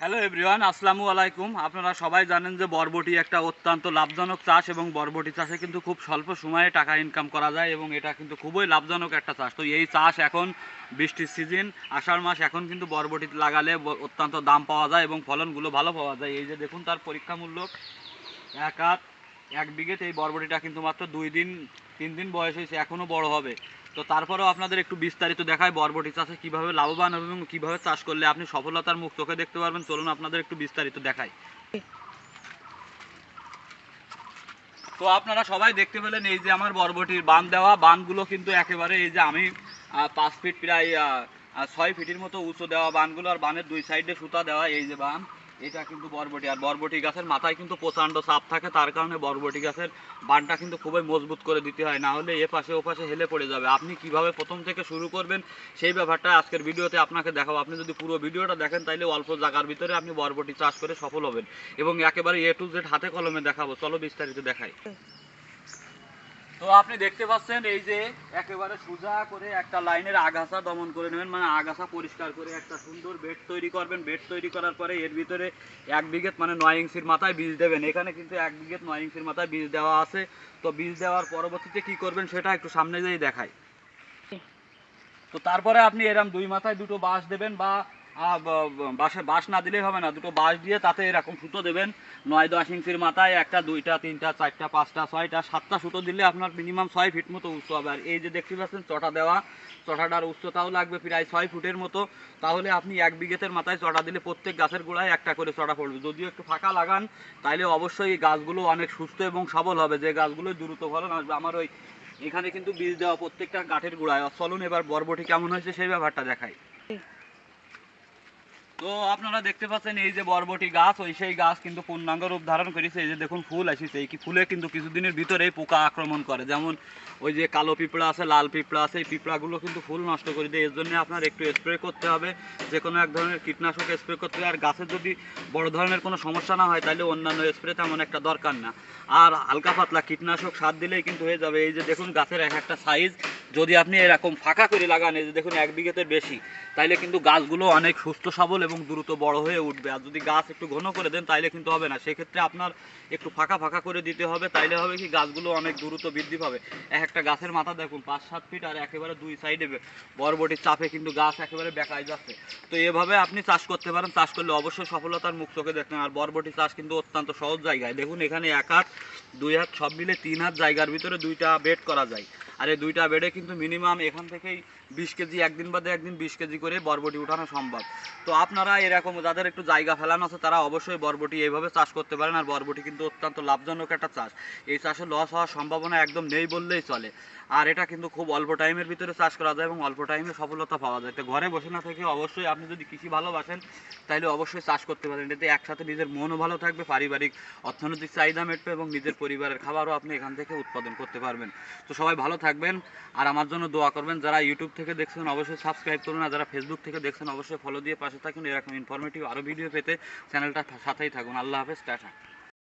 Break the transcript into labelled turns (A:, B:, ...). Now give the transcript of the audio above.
A: Hello everyone, আসসালামু আলাইকুম। আপনারা সবাই জানেন যে বরবটি একটা অত্যন্ত লাভজনক চাষ এবং বরবটি চাষে কিন্তু খুব স্বল্প সময়ে টাকা ইনকাম করা যায় এবং এটা কিন্তু খুবই লাভজনক একটা চাষ। তো এই চাষ এখন বৃষ্টির সিজন, আষাঢ় মাস, এখন কিন্তু বরবটি লাগালে অত্যন্ত দাম পাওয়া যায় এবং ফলনগুলো ভালো পাওয়া যায়। এই যে দেখুন তার পরীক্ষামূলক এক হাত এক বিঘেতে এই বরবটিটা কিন্তু মাত্র 2 দিন 3 দিন বয়স হয়েছে, এখনও বড় হবে। তো তারপরেও আপনাদের একটু বিস্তারিত দেখায় বরবটি চাষে কীভাবে লাভবান হবে এবং কীভাবে চাষ করলে আপনি সফলতার মুখ চোখে দেখতে পারবেন। চলুন আপনাদের একটু বিস্তারিত দেখাই। তো আপনারা সবাই দেখতে পেলেন এই যে আমার বরবটির বান দেওয়া, বানগুলো কিন্তু একেবারে এই যে আমি 5 ফিট প্রায় 6 ফিটের মতো উঁচু দেওয়া বানগুলো, আর বানের দুই সাইডে সুতা দেওয়া। এই যে বান, এটা কিন্তু বরবটি, আর বরবটি গাছের মাথায় কিন্তু প্রচণ্ড চাপ থাকে, তার কারণে বরবটি গাছের বানটা কিন্তু খুবই মজবুত করে দিতে হয়, না হলে এ পাশে ও পাশে হেলে পড়ে যাবে। আপনি কিভাবে প্রথম থেকে শুরু করবেন সেই ব্যাপারটা আজকের ভিডিওতে আপনাকে দেখাবো। আপনি যদি পুরো ভিডিওটা দেখেন তাহলে অল্প জায়গার ভিতরে আপনি বরবটি চাষ করে সফল হবেন এবং একেবারে এ টু জেড হাতে কলমে দেখাবো। চলো বিস্তারিত দেখাই। তো আপনি দেখতে পাচ্ছেন এই যে একেবারে সোজা করে একটা লাইনের আগাছা দমন করে নেবেন, মানে আগাছা পরিষ্কার করে একটা সুন্দর বেড তৈরি করবেন। বেড তৈরি করার পরে এর ভিতরে 1 বিঘে মানে 9 ইঞ্চির মাথায় বীজ দেবেন। এখানে কিন্তু 1 বিঘে 9 ইঞ্চির মাথায় বীজ দেওয়া আছে। তো বীজ দেওয়ার পরবর্তীতে কি করবেন সেটা একটু সামনে যেয়ে দেখাই। তো তারপরে আপনি এরকম 2 মাথায় 2টো বাঁশ দেবেন, বা বাঁশে বাঁশ না দিলেই হবে না, 2টো বাঁশ দিয়ে তাতে এরকম সুতো দেবেন। 9-10 ইঞ্চির মাথায় একটা, দুইটা, তিনটা, চারটা, পাঁচটা, ছয়টা, সাতটা সুতো দিলে আপনার মিনিমাম 6 ফিট মতো উঁচু হবে। আর এই যে দেখতে পাচ্ছেন চটা দেওয়া, চটাটার উচ্চতাও লাগবে প্রায় 6 ফুটের মতো। তাহলে আপনি 1 বিঘের মাথায় চটা দিলে প্রত্যেক গাছের গোড়ায় একটা করে চটা পড়বে। যদিও একটু ফাঁকা লাগান তাইলে অবশ্যই এই গাছগুলো অনেক সুস্থ এবং সবল হবে, যে গাছগুলো দ্রুত ফলন আসবে। আমার ওই এখানে কিন্তু বীজ দেওয়া প্রত্যেকটা গাঠের গোড়ায়। চলুন এবার বরবটি কেমন হয়েছে সেই ব্যাপারটা দেখাই। তো আপনারা দেখতে পাচ্ছেন এই যে বরবটি গাছ, ওই সেই গাছ কিন্তু পূর্ণাঙ্গ রূপ ধারণ করেছে। এই যে দেখুন ফুল আসছে, এই ফুলে কিন্তু কিছুদিনের ভিতরেই পোকা আক্রমণ করে, যেমন ওই যে কালো পিঁপড়া আছে, লাল পিঁপড়া আছে, এই পিঁপড়াগুলো কিন্তু ফুল নষ্ট করে দেয়। এর জন্য আপনার একটু স্প্রে করতে হবে, যে কোনো এক ধরনের কীটনাশক স্প্রে করতে হবে। আর গাছের যদি বড় ধরনের কোনো সমস্যা না হয় তাহলে অন্যান্য স্প্রে তেমন একটা দরকার না, আর হালকা পাতলা কীটনাশক সার দিলেই কিন্তু হয়ে যাবে। এই যে দেখুন গাছের এক একটা সাইজ যদি আপনি এরকম ফাঁকা করে লাগান, এই যে দেখুন 1 বিঘেতে বেশি, তাইলে কিন্তু গাছগুলো অনেক সুস্থ সবল এবং দ্রুত বড় হয়ে উঠবে। আর যদি গাছ একটু ঘন করে দেন তাইলে কিন্তু হবে না, সেক্ষেত্রে আপনার একটু ফাঁকা ফাঁকা করে দিতে হবে। তাইলে হবে কি গাছগুলো অনেক দ্রুত বৃদ্ধি পাবে। এক একটা গাছের মাথা দেখুন 5-7 ফিট, আর একেবারে দুই সাইডে বরবটির চাপে কিন্তু গাছ একেবারে বেঁকায় যাচ্ছে। তো এভাবে আপনি চাষ করতে পারেন, চাষ করলে অবশ্যই সফলতার মুখ চোখে দেখবেন। আর বরবটি চাষ কিন্তু অত্যন্ত সহজ জায়গায়, দেখুন এখানে 1 হাত 2 হাত সব মিলে 3 হাত জায়গার ভিতরে 2টা বেড করা যায়। আর এই 2টা বেডে কিন্তু মিনিমাম এখান থেকেই 20 কেজি, একদিন বাদে একদিন 20 কেজি করে বরবটি উঠানো সম্ভব। তো আপনারা এরকম যাদের একটু জায়গা ফেলানো আছে তারা অবশ্যই বরবটি এইভাবে চাষ করতে পারেন। আর বরবটি কিন্তু অত্যন্ত লাভজনক একটা চাষ, এই চাষে লস হওয়ার সম্ভাবনা একদম নেই বললেই চলে। আর এটা কিন্তু খুব অল্প টাইমের ভিতরে চাষ করা যায় এবং অল্প টাইমে সফলতা পাওয়া যায়। তো ঘরে বসে না থেকে অবশ্যই আপনি যদি কৃষি ভালোবাসেন তাহলে অবশ্যই চাষ করতে পারেন। এতে একসাথে নিজের মনও ভালো থাকবে, পারিবারিক অর্থনৈতিক চাহিদা মেটবে এবং নিজের পরিবারের খাবারও আপনি এখান থেকে উৎপাদন করতে পারবেন। তো সবাই ভালো থাকবেন আর আমার জন্য দোয়া করবেন। যারা ইউটিউব থেকে দেখছেন অবশ্যই সাবস্ক্রাইব করুন, আর যারা ফেসবুক থেকে দেখছেন অবশ্যই ফলো দিয়ে পাশে থাকুন। এরকম ইনফরমেটিভ আরও ভিডিও পেতে চ্যানেলটা সাথেই থাকুন। আল্লাহ হাফেজ, টাটা।